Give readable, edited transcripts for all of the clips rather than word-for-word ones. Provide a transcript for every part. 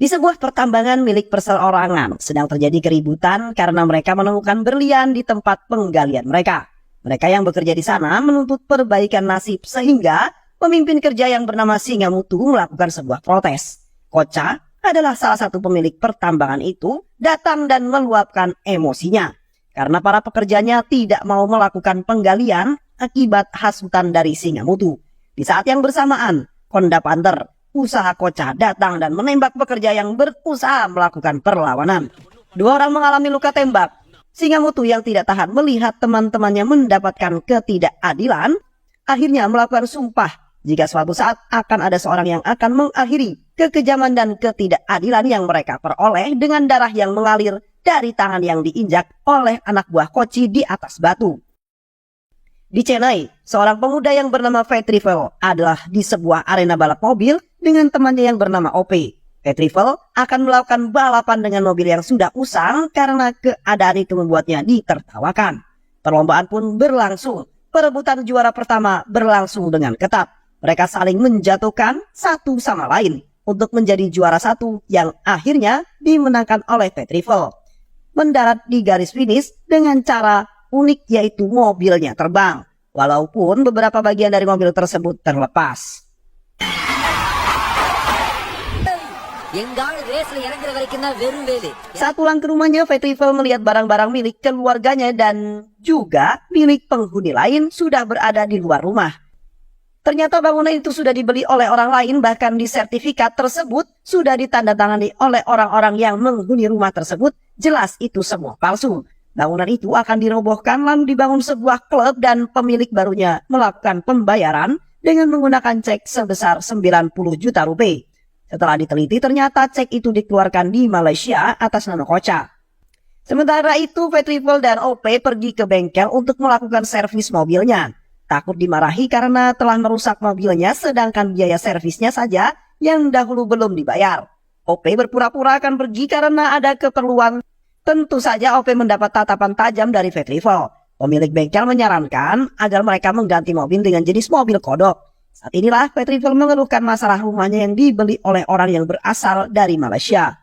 Di sebuah pertambangan milik perseorangan sedang terjadi keributan karena mereka menemukan berlian di tempat penggalian mereka. Mereka yang bekerja di sana menuntut perbaikan nasib sehingga pemimpin kerja yang bernama Singamutu melakukan sebuah protes. Kocha adalah salah satu pemilik pertambangan itu datang dan meluapkan emosinya karena para pekerjanya tidak mau melakukan penggalian akibat hasutan dari Singamutu. Di saat yang bersamaan, Honda Panther, usaha Kocha, datang dan menembak pekerja yang berusaha melakukan perlawanan. 2 orang mengalami luka tembak. Singamutu yang tidak tahan melihat teman-temannya mendapatkan ketidakadilan, akhirnya melakukan sumpah jika suatu saat akan ada seorang yang akan mengakhiri kekejaman dan ketidakadilan yang mereka peroleh dengan darah yang mengalir dari tangan yang diinjak oleh anak buah Kochi di atas batu. Di Chennai, seorang pemuda yang bernama Vetrivel adalah di sebuah arena balap mobil dengan temannya yang bernama OP. Vetrivel akan melakukan balapan dengan mobil yang sudah usang karena keadaan itu membuatnya ditertawakan. Perlombaan pun berlangsung. Perebutan juara pertama berlangsung dengan ketat. Mereka saling menjatuhkan satu sama lain untuk menjadi juara satu yang akhirnya dimenangkan oleh Vetrivel. Mendarat di garis finish dengan cara unik yaitu mobilnya terbang, walaupun beberapa bagian dari mobil tersebut terlepas. Saat pulang ke rumahnya, Vetrivel melihat barang-barang milik keluarganya dan juga milik penghuni lain sudah berada di luar rumah. Ternyata bangunan itu sudah dibeli oleh orang lain, bahkan di sertifikat tersebut sudah ditandatangani oleh orang-orang yang menghuni rumah tersebut. Jelas itu semua palsu. Bangunan itu akan dirobohkan lalu dibangun sebuah klub dan pemilik barunya melakukan pembayaran dengan menggunakan cek sebesar 90 juta rupiah. Setelah diteliti ternyata cek itu dikeluarkan di Malaysia atas nama Kocha. Sementara itu Vetrivel dan OP pergi ke bengkel untuk melakukan servis mobilnya. Takut dimarahi karena telah merusak mobilnya sedangkan biaya servisnya saja yang dahulu belum dibayar. OP berpura-pura akan pergi karena ada keperluan. Tentu saja OP mendapat tatapan tajam dari Vetrivel. Pemilik bengkel menyarankan agar mereka mengganti mobil dengan jenis mobil kodok. Saat inilah Vetrivel mengeluhkan masalah rumahnya yang dibeli oleh orang yang berasal dari Malaysia.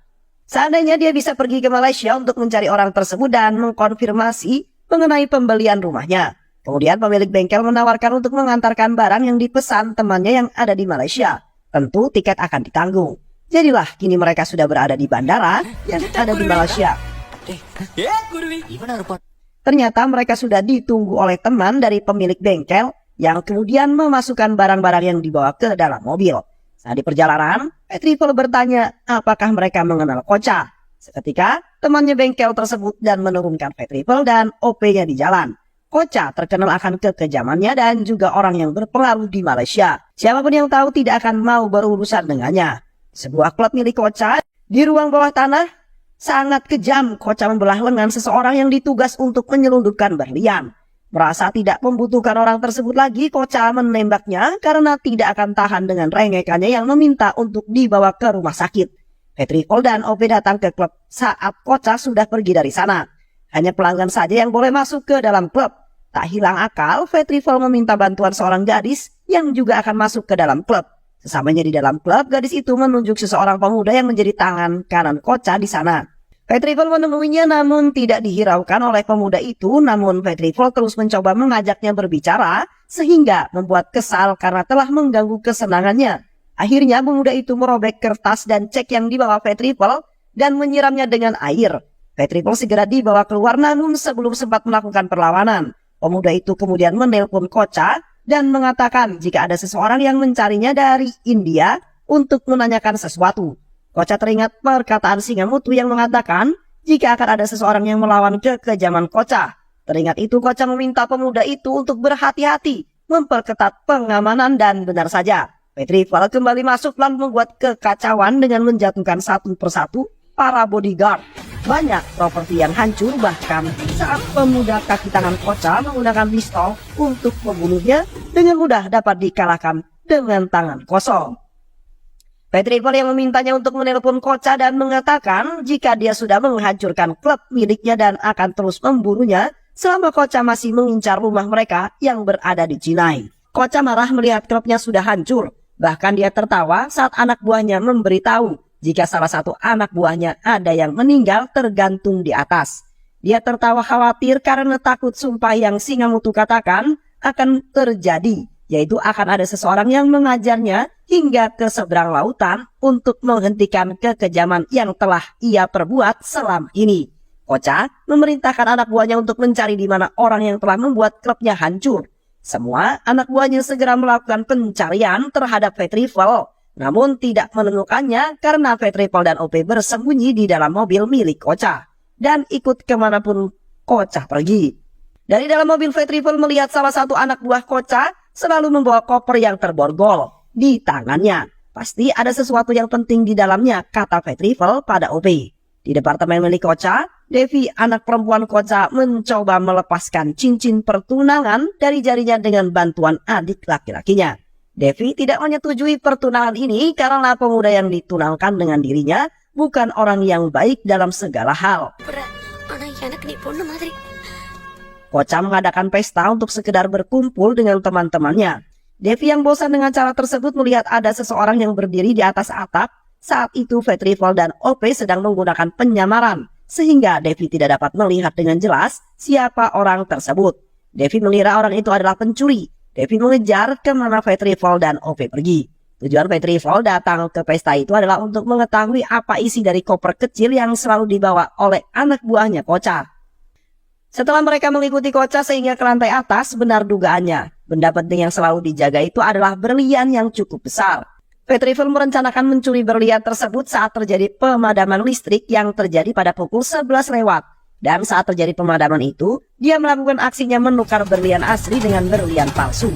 Seandainya dia bisa pergi ke Malaysia untuk mencari orang tersebut dan mengkonfirmasi mengenai pembelian rumahnya. Kemudian pemilik bengkel menawarkan untuk mengantarkan barang yang dipesan temannya yang ada di Malaysia. Tentu tiket akan ditanggung. Jadilah kini mereka sudah berada di bandara yang ada di Malaysia. Ternyata mereka sudah ditunggu oleh teman dari pemilik bengkel yang kemudian memasukkan barang-barang yang dibawa ke dalam mobil. Saat di perjalanan, Vetrivel bertanya apakah mereka mengenal Kocha. Seketika, temannya bengkel tersebut dan menurunkan Vetrivel dan OP-nya di jalan. Kocha terkenal akan kekejamannya dan juga orang yang berpengaruh di Malaysia. Siapapun yang tahu tidak akan mau berurusan dengannya. Sebuah klub milik Kocha di ruang bawah tanah sangat kejam. Kocha membelah lengan seseorang yang ditugas untuk menyelundupkan berlian. Merasa tidak membutuhkan orang tersebut lagi, Kocha menembaknya karena tidak akan tahan dengan rengekannya yang meminta untuk dibawa ke rumah sakit. Vetrivel dan OP datang ke klub saat Kocha sudah pergi dari sana. Hanya pelanggan saja yang boleh masuk ke dalam klub. Tak hilang akal, Vetrivel meminta bantuan seorang gadis yang juga akan masuk ke dalam klub. Sesamanya di dalam klub, gadis itu menunjuk seseorang pemuda yang menjadi tangan kanan Kocha di sana. Vetrivel menemuinya namun tidak dihiraukan oleh pemuda itu, namun Vetrivel terus mencoba mengajaknya berbicara sehingga membuat kesal karena telah mengganggu kesenangannya. Akhirnya pemuda itu merobek kertas dan cek yang dibawa Vetrivel dan menyiramnya dengan air. Vetrivel segera dibawa keluar namun sebelum sempat melakukan perlawanan, pemuda itu kemudian menelpon Kocha dan mengatakan jika ada seseorang yang mencarinya dari India untuk menanyakan sesuatu. Kocha teringat perkataan Singamutu yang mengatakan jika akan ada seseorang yang melawan kekejaman Kocha. Teringat itu Kocha meminta pemuda itu untuk berhati-hati, memperketat pengamanan dan benar saja. Vetrivel kembali masuk lalu membuat kekacauan dengan menjatuhkan satu persatu para bodyguard. Banyak properti yang hancur bahkan saat pemuda kaki tangan Kocha menggunakan pistol untuk membunuhnya dengan mudah dapat dikalahkan dengan tangan kosong. Vetrivel yang memintanya untuk menelpon Kocha dan mengatakan jika dia sudah menghancurkan klub miliknya dan akan terus membunuhnya selama Kocha masih mengincar rumah mereka yang berada di Chennai. Kocha marah melihat klubnya sudah hancur. Bahkan dia tertawa saat anak buahnya memberitahu jika salah satu anak buahnya ada yang meninggal tergantung di atas. Dia tertawa khawatir karena takut sumpah yang Singamutu katakan akan terjadi, yaitu akan ada seseorang yang mengajarnya hingga ke seberang lautan untuk menghentikan kekejaman yang telah ia perbuat selama ini. Kocha memerintahkan anak buahnya untuk mencari di mana orang yang telah membuat klubnya hancur. Semua anak buahnya segera melakukan pencarian terhadap Fat Trifle, namun tidak menemukannya karena Fat Trifle dan OP bersembunyi di dalam mobil milik Kocha dan ikut kemanapun Kocha pergi. Dari dalam mobil, Fat Trifle melihat salah satu anak buah Kocha selalu membawa koper yang terborgol di tangannya. Pasti ada sesuatu yang penting di dalamnya, kata Fat Trifle pada OP. Di departemen milik Kocha, Devi, anak perempuan Kocha, mencoba melepaskan cincin pertunangan dari jarinya dengan bantuan adik laki-lakinya. Devi tidak menyetujui pertunangan ini karena pemuda yang ditunangkan dengan dirinya bukan orang yang baik dalam segala hal. Kocha mengadakan pesta untuk sekedar berkumpul dengan teman-temannya. Devi yang bosan dengan cara tersebut melihat ada seseorang yang berdiri di atas atap. Saat itu Fat Trifle dan OP sedang menggunakan penyamaran, sehingga Devi tidak dapat melihat dengan jelas siapa orang tersebut. Devi mengira orang itu adalah pencuri. Devi mengejar kemana Fat Trifle dan OP pergi. Tujuan Fat Trifle datang ke pesta itu adalah untuk mengetahui apa isi dari koper kecil yang selalu dibawa oleh anak buahnya Kocha. Setelah mereka mengikuti Kocha sehingga ke lantai atas, benar dugaannya. Benda penting yang selalu dijaga itu adalah berlian yang cukup besar. Fat Trifle merencanakan mencuri berlian tersebut saat terjadi pemadaman listrik yang terjadi pada pukul 11 lewat. Dan saat terjadi pemadaman itu, dia melakukan aksinya menukar berlian asli dengan berlian palsu.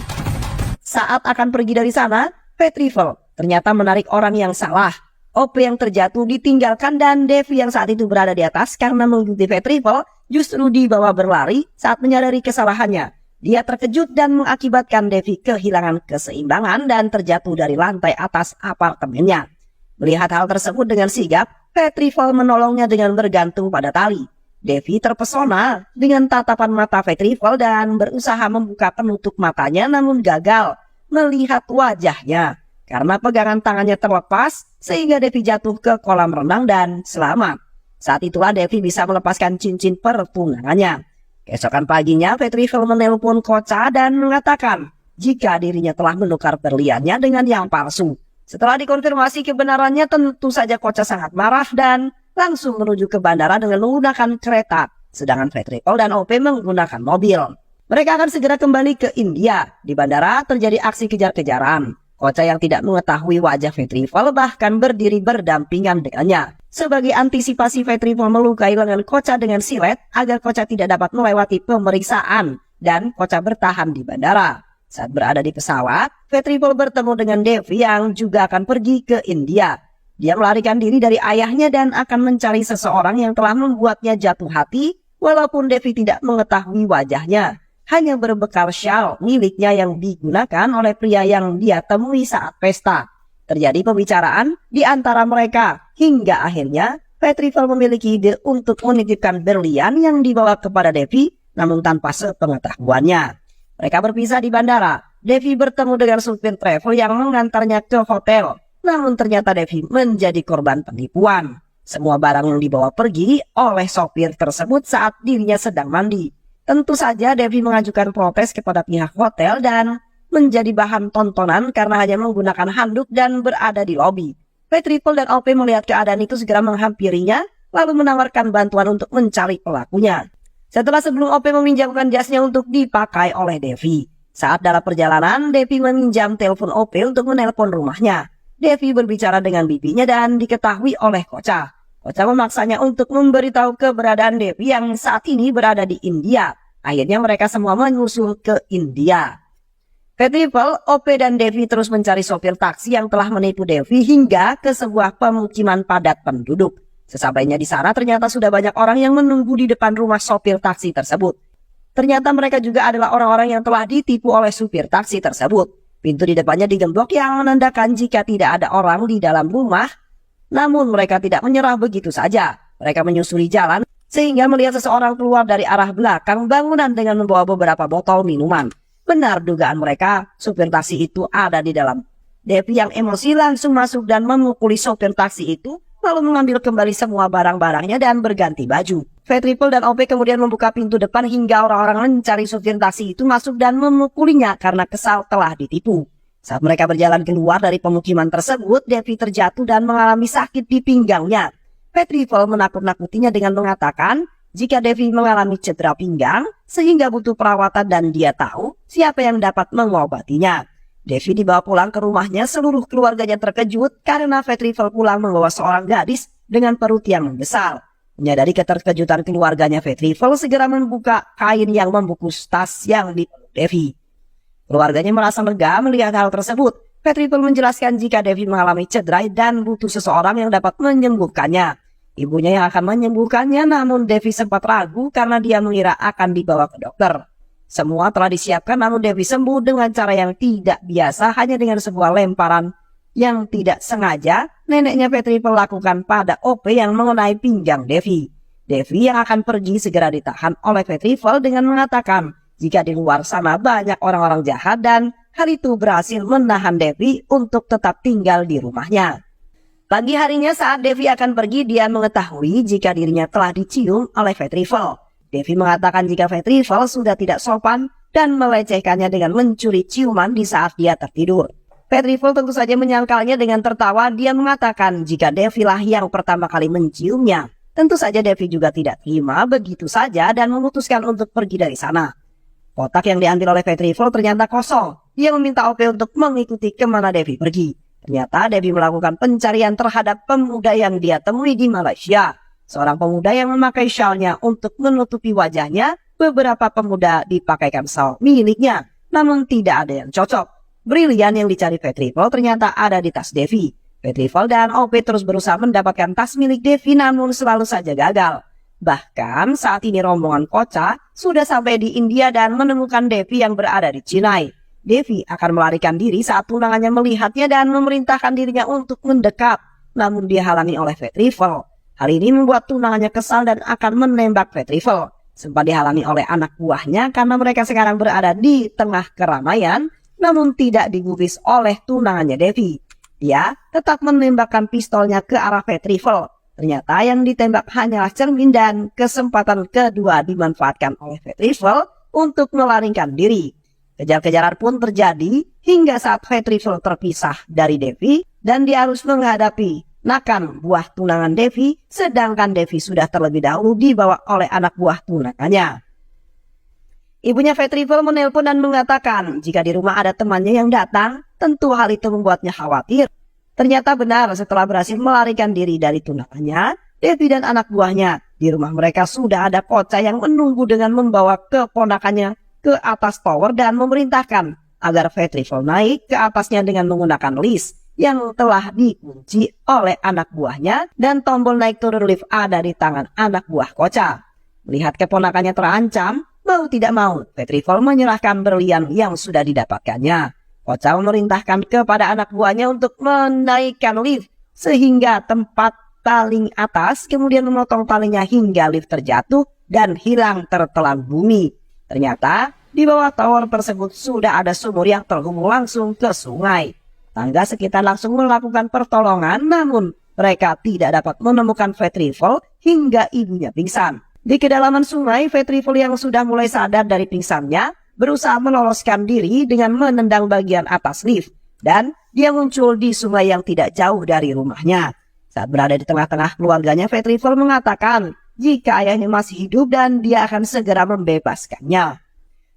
Saat akan pergi dari sana, Fat Trifle ternyata menarik orang yang salah. OP yang terjatuh ditinggalkan dan Devi yang saat itu berada di atas karena mengikuti Fat Trifle justru dibawa berlari saat menyadari kesalahannya. Dia terkejut dan mengakibatkan Devi kehilangan keseimbangan dan terjatuh dari lantai atas apartemennya. Melihat hal tersebut dengan sigap, Fat Trifle menolongnya dengan bergantung pada tali. Devi terpesona dengan tatapan mata Fat Trifle dan berusaha membuka penutup matanya namun gagal melihat wajahnya. Karena pegangan tangannya terlepas sehingga Devi jatuh ke kolam renang dan selamat. Saat itulah Devi bisa melepaskan cincin pertunangannya. Keesokan paginya, Fat Trifle menelpon Kocha dan mengatakan jika dirinya telah menukar berliannya dengan yang palsu. Setelah dikonfirmasi kebenarannya, tentu saja Kocha sangat marah dan langsung menuju ke bandara dengan menggunakan kereta, sedangkan Fat Trifle dan OP menggunakan mobil. Mereka akan segera kembali ke India. Di bandara terjadi aksi kejar-kejaran. Kocha yang tidak mengetahui wajah Fat Trifle bahkan berdiri berdampingan dengannya. Sebagai antisipasi, Fat Trifle melukai lengan Kocha dengan silet agar Kocha tidak dapat melewati pemeriksaan dan Kocha bertahan di bandara. Saat berada di pesawat, Fat Trifle bertemu dengan Devi yang juga akan pergi ke India. Dia melarikan diri dari ayahnya dan akan mencari seseorang yang telah membuatnya jatuh hati walaupun Devi tidak mengetahui wajahnya. Hanya berbekal shawl miliknya yang digunakan oleh pria yang dia temui saat pesta. Terjadi pembicaraan di antara mereka hingga akhirnya Fat Trifle memiliki ide untuk menitipkan berlian yang dibawa kepada Devi namun tanpa sepengetahuannya. Mereka berpisah di bandara. Devi bertemu dengan supir travel yang mengantarnya ke hotel. Namun ternyata Devi menjadi korban penipuan. Semua barang yang dibawa pergi oleh sopir tersebut saat dirinya sedang mandi. Tentu saja Devi mengajukan protes kepada pihak hotel dan menjadi bahan tontonan karena hanya menggunakan handuk dan berada di lobi. Fat Trifle dan OP melihat keadaan itu segera menghampirinya lalu menawarkan bantuan untuk mencari pelakunya. Sebelum OP meminjamkan jasnya untuk dipakai oleh Devi. Saat dalam perjalanan, Devi meminjam telepon OP untuk menelpon rumahnya. Devi berbicara dengan bibinya dan diketahui oleh Kocha. Kocha memaksanya untuk memberitahu keberadaan Devi yang saat ini berada di India. Akhirnya mereka semua menyusul ke India. Fat Trifle, OP dan Devi terus mencari sopir taksi yang telah menipu Devi hingga ke sebuah pemukiman padat penduduk. Sesampainya di sana ternyata sudah banyak orang yang menunggu di depan rumah sopir taksi tersebut. Ternyata mereka juga adalah orang-orang yang telah ditipu oleh supir taksi tersebut. Pintu di depannya digembok yang menandakan jika tidak ada orang di dalam rumah. Namun mereka tidak menyerah begitu saja. Mereka menyusuri jalan sehingga melihat seseorang keluar dari arah belakang bangunan dengan membawa beberapa botol minuman. Benar dugaan mereka, supir taksi itu ada di dalam Devi yang emosi langsung masuk dan memukuli sopir taksi itu, lalu mengambil kembali semua barang-barangnya dan berganti baju. Vetripol dan OP kemudian membuka pintu depan hingga orang-orang mencari sopir taksi itu masuk dan memukulinya karena kesal telah ditipu. Saat mereka berjalan keluar dari pemukiman tersebut, Devi terjatuh dan mengalami sakit di pinggangnya. Vetripol menakut-nakutinya dengan mengatakan jika Devi mengalami cedera pinggang sehingga butuh perawatan dan dia tahu siapa yang dapat mengobatinya. Devi dibawa pulang ke rumahnya, seluruh keluarganya terkejut karena Vetripol pulang membawa seorang gadis dengan perut yang membesar. Menyadari keterkejutan keluarganya, Vetripol segera membuka kain yang membungkus tas yang dipeluk Devi. Keluarganya merasa lega melihat hal tersebut. Vetripol menjelaskan jika Devi mengalami cedera dan butuh seseorang yang dapat menyembuhkannya. Ibunya yang akan menyembuhkannya, namun Devi sempat ragu karena dia mengira akan dibawa ke dokter. Semua telah disiapkan, namun Devi sembuh dengan cara yang tidak biasa, hanya dengan sebuah lemparan yang tidak sengaja neneknya Vetripol lakukan pada OP yang mengenai pinggang Devi. Devi yang akan pergi segera ditahan oleh Vetripol dengan mengatakan jika di luar sana banyak orang-orang jahat dan hal itu berhasil menahan Devi untuk tetap tinggal di rumahnya. Pagi harinya saat Devi akan pergi, dia mengetahui jika dirinya telah dicium oleh Vetripol. Devi mengatakan jika Vetripol sudah tidak sopan dan melecehkannya dengan mencuri ciuman di saat dia tertidur. Vetripol tentu saja menyangkalnya dengan tertawa. Dia mengatakan jika Devi lah yang pertama kali menciumnya. Tentu saja Devi juga tidak terima begitu saja dan memutuskan untuk pergi dari sana. Kotak yang diambil oleh Vetripol ternyata kosong. Dia meminta OP untuk mengikuti kemana Devi pergi. Ternyata Devi melakukan pencarian terhadap pemuda yang dia temui di Malaysia. Seorang pemuda yang memakai syalnya untuk menutupi wajahnya. Beberapa pemuda dipakaikan syal miliknya, namun tidak ada yang cocok. Brilian yang dicari Vetripol ternyata ada di tas Devi. Vetripol dan OP terus berusaha mendapatkan tas milik Devi, namun selalu saja gagal. Bahkan saat ini rombongan Koca sudah sampai di India dan menemukan Devi yang berada di Chennai. Devi akan melarikan diri saat tunangannya melihatnya dan memerintahkan dirinya untuk mendekat. Namun dihalangi oleh Vetripol. Hal ini membuat tunangannya kesal dan akan menembak Vetripol. Sempat dihalangi oleh anak buahnya karena mereka sekarang berada di tengah keramaian, namun tidak digubris oleh tunangannya Devi. Dia tetap menembakkan pistolnya ke arah Vetripol. Ternyata yang ditembak hanyalah cermin dan kesempatan kedua dimanfaatkan oleh Vetripol untuk melarikan diri. Kejar-kejaran pun terjadi hingga saat Vetripol terpisah dari Devi dan dia harus menghadapi Nakan, buah tunangan Devi, sedangkan Devi sudah terlebih dahulu dibawa oleh anak buah tunangannya. Ibunya Vetripol menelpon dan mengatakan jika di rumah ada temannya yang datang, tentu hal itu membuatnya khawatir. Ternyata benar, setelah berhasil melarikan diri dari tunangannya, Devi dan anak buahnya, di rumah mereka sudah ada Koca yang menunggu dengan membawa keponakannya ke atas tower dan memerintahkan agar Vetripol naik ke atasnya dengan menggunakan lift yang telah dikunci oleh anak buahnya dan tombol naik turun lift ada di tangan anak buah Koca. Melihat keponakannya terancam, mau tidak mau, Vetripol menyerahkan berlian yang sudah didapatkannya. Koca memerintahkan kepada anak buahnya untuk menaikkan lift sehingga tempat paling atas, kemudian memotong talinya hingga lift terjatuh dan hilang tertelan bumi. Ternyata di bawah tower tersebut sudah ada sumur yang terhubung langsung ke sungai. Tangga sekitar langsung melakukan pertolongan, namun mereka tidak dapat menemukan Vetripol hingga ibunya pingsan. Di kedalaman sungai, Vetripol yang sudah mulai sadar dari pingsannya berusaha meloloskan diri dengan menendang bagian atas lift, dan dia muncul di sungai yang tidak jauh dari rumahnya. Saat berada di tengah-tengah keluarganya, Vetripol mengatakan jika ayahnya masih hidup dan dia akan segera membebaskannya.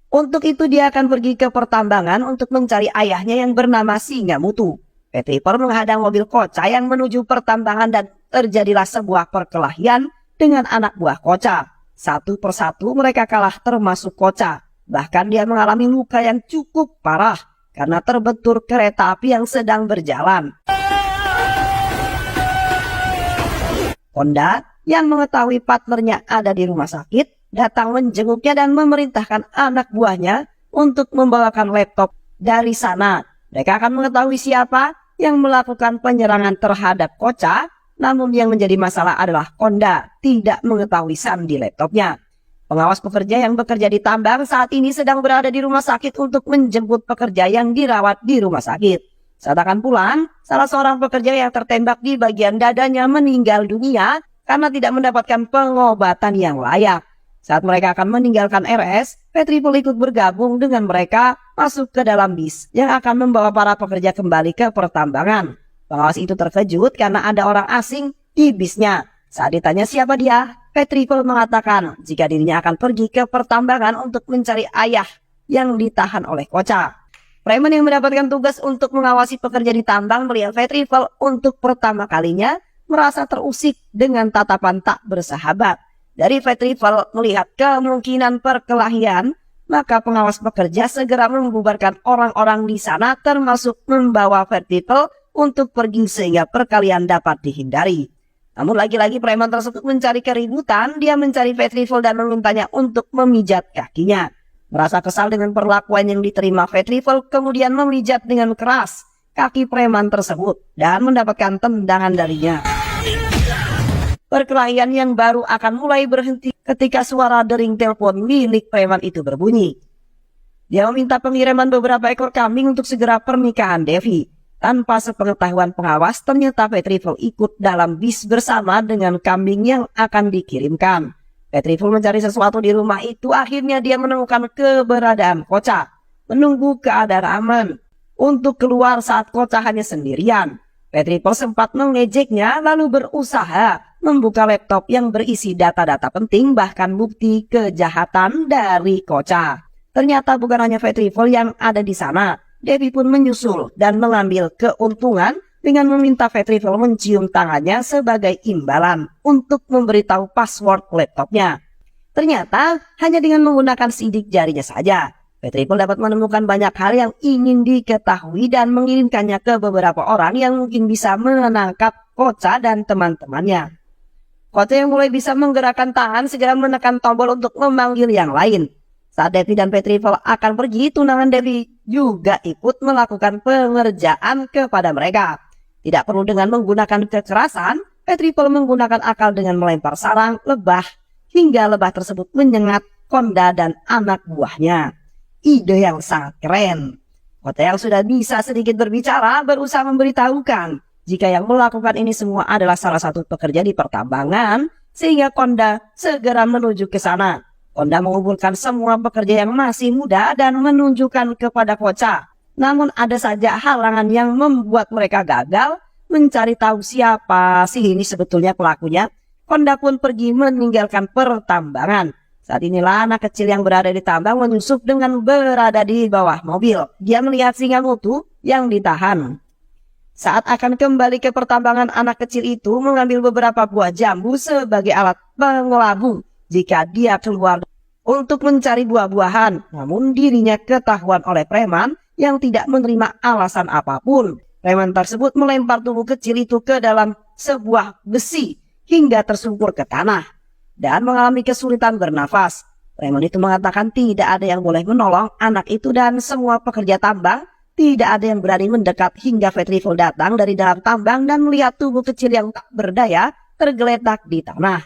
Untuk itu dia akan pergi ke pertambangan untuk mencari ayahnya yang bernama Singamutu. Vetripol menghadang mobil Koca yang menuju pertambangan dan terjadilah sebuah perkelahian dengan anak buah Koca. Satu persatu mereka kalah termasuk Koca. Bahkan dia mengalami luka yang cukup parah karena terbentur kereta api yang sedang berjalan. Honda yang mengetahui partnernya ada di rumah sakit datang menjenguknya dan memerintahkan anak buahnya untuk membawakan laptop dari sana. Mereka akan mengetahui siapa yang melakukan penyerangan terhadap Koca, namun yang menjadi masalah adalah Honda tidak mengetahui sandi laptopnya. Pengawas pekerja yang bekerja di tambang saat ini sedang berada di rumah sakit untuk menjemput pekerja yang dirawat di rumah sakit. Saat akan pulang, salah seorang pekerja yang tertembak di bagian dadanya meninggal dunia karena tidak mendapatkan pengobatan yang layak. Saat mereka akan meninggalkan RS, Petriful ikut bergabung dengan mereka masuk ke dalam bis yang akan membawa para pekerja kembali ke pertambangan. Pengawas itu terkejut karena ada orang asing di bisnya. Saat ditanya siapa dia, Petriful mengatakan jika dirinya akan pergi ke pertambangan untuk mencari ayah yang ditahan oleh Kocha. Preman yang mendapatkan tugas untuk mengawasi pekerja di tambang melihat Petriful untuk pertama kalinya merasa terusik dengan tatapan tak bersahabat. Dari Petriful melihat kemungkinan perkelahian, maka pengawas pekerja segera membubarkan orang-orang di sana termasuk membawa Petriful untuk pergi sehingga perkelahian dapat dihindari. Namun lagi-lagi preman tersebut mencari keributan, dia mencari Petriful dan memintanya untuk memijat kakinya. Merasa kesal dengan perlakuan yang diterima Petriful, kemudian memijat dengan keras kaki preman tersebut dan mendapatkan tendangan darinya. Perkelahian yang baru akan mulai berhenti ketika suara dering telepon milik preman itu berbunyi. Dia meminta pengiriman beberapa ekor kambing untuk segera pernikahan Devi. Tanpa sepengetahuan pengawas, ternyata Petriful ikut dalam bis bersama dengan kambing yang akan dikirimkan. Petriful mencari sesuatu di rumah itu, akhirnya dia menemukan keberadaan Kocha. Menunggu keadaan aman untuk keluar saat Kocha hanya sendirian. Petriful sempat mengejeknya lalu berusaha membuka laptop yang berisi data-data penting bahkan bukti kejahatan dari Kocha. Ternyata bukan hanya Petriful yang ada di sana. Devi pun menyusul dan mengambil keuntungan dengan meminta Petriful mencium tangannya sebagai imbalan untuk memberitahu password laptopnya. Ternyata hanya dengan menggunakan sidik jarinya saja, Petriful dapat menemukan banyak hal yang ingin diketahui dan mengirimkannya ke beberapa orang yang mungkin bisa menangkap Kocha dan teman-temannya. Kocha yang mulai bisa menggerakkan tangan segera menekan tombol untuk memanggil yang lain. Saat Devi dan Petriful akan pergi, tunangan Devi juga ikut melakukan pengerjaan kepada mereka. Tidak perlu dengan menggunakan kekerasan, Petriful menggunakan akal dengan melempar sarang lebah hingga lebah tersebut menyengat Konda dan anak buahnya. Ide yang sangat keren. Kocha yang sudah bisa sedikit berbicara berusaha memberitahukan jika yang melakukan ini semua adalah salah satu pekerja di pertambangan, sehingga Konda segera menuju ke sana. Konda mengumpulkan semua pekerja yang masih muda dan menunjukkan kepada Kocha. Namun ada saja halangan yang membuat mereka gagal mencari tahu siapa sih ini sebetulnya pelakunya. Konda pun pergi meninggalkan pertambangan. Saat inilah anak kecil yang berada di tambang menyusup dengan berada di bawah mobil. Dia melihat Singamutu yang ditahan. Saat akan kembali ke pertambangan, anak kecil itu mengambil beberapa buah jambu sebagai alat pengelabung jika dia keluar untuk mencari buah-buahan. Namun dirinya ketahuan oleh preman yang tidak menerima alasan apapun. Preman tersebut melempar tubuh kecil itu ke dalam sebuah besi hingga tersungkur ke tanah dan mengalami kesulitan bernafas. Preman itu mengatakan tidak ada yang boleh menolong anak itu dan semua pekerja tambang tidak ada yang berani mendekat hingga Petriful datang dari dalam tambang dan melihat tubuh kecil yang tak berdaya tergeletak di tanah.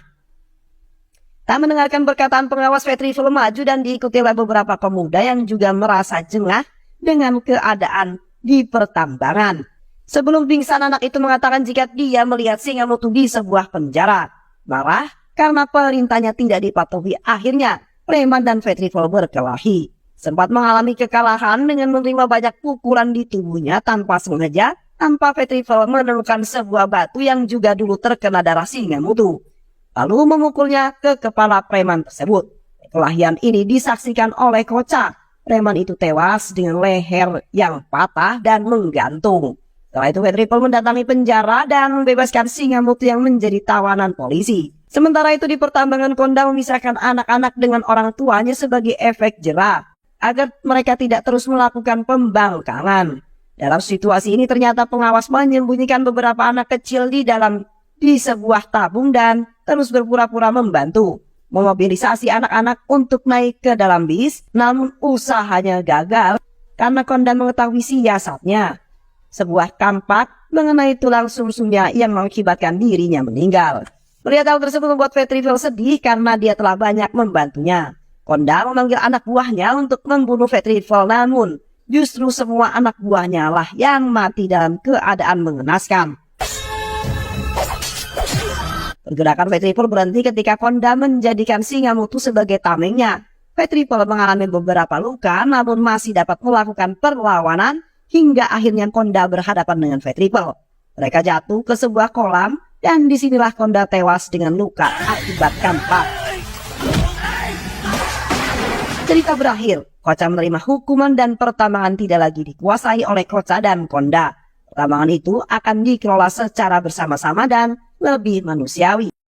Tak mendengarkan perkataan pengawas, Petriful maju dan diikuti oleh beberapa pemuda yang juga merasa jengah dengan keadaan di pertambangan. Sebelum pingsan, anak itu mengatakan jika dia melihat Singamutu di sebuah penjara. Marah karena perintahnya tidak dipatuhi, akhirnya preman dan Petriful berkelahi. Sempat mengalami kekalahan dengan menerima banyak pukulan di tubuhnya tanpa sengaja. Tanpa Petriful menemukan sebuah batu yang juga dulu terkena darah Singamutu, lalu memukulnya ke kepala preman tersebut. Perkelahian ini disaksikan oleh Kocha. Preman itu tewas dengan leher yang patah dan menggantung. Setelah itu Petriful mendatangi penjara dan membebaskan Singamutu yang menjadi tawanan polisi. Sementara itu di pertambangan, Konda memisahkan anak-anak dengan orang tuanya sebagai efek jera agar mereka tidak terus melakukan pembangkangan. Dalam situasi ini ternyata pengawas menyembunyikan beberapa anak kecil di sebuah tabung dan terus berpura-pura membantu memobilisasi anak-anak untuk naik ke dalam bis. Namun usahanya gagal karena Konda mengetahui siasatnya, sebuah kampak mengenai tulang sumsumnya yang mengakibatkan dirinya meninggal. Melihat hal tersebut membuat Petriful sedih karena dia telah banyak membantunya. Konda memanggil anak buahnya untuk membunuh Petriful, namun justru semua anak buahnya lah yang mati dalam keadaan mengenaskan. Pergerakan Ventriple berhenti ketika Konda menjadikan Singamutu sebagai tamengnya. Ventriple mengalami beberapa luka namun masih dapat melakukan perlawanan hingga akhirnya Konda berhadapan dengan Ventriple. Mereka jatuh ke sebuah kolam dan disinilah Konda tewas dengan luka akibat campak. Cerita berakhir, Koca menerima hukuman dan pertambangan tidak lagi dikuasai oleh Koca dan Konda. Pertambangan itu akan dikelola secara bersama-sama dan lebih manusiawi.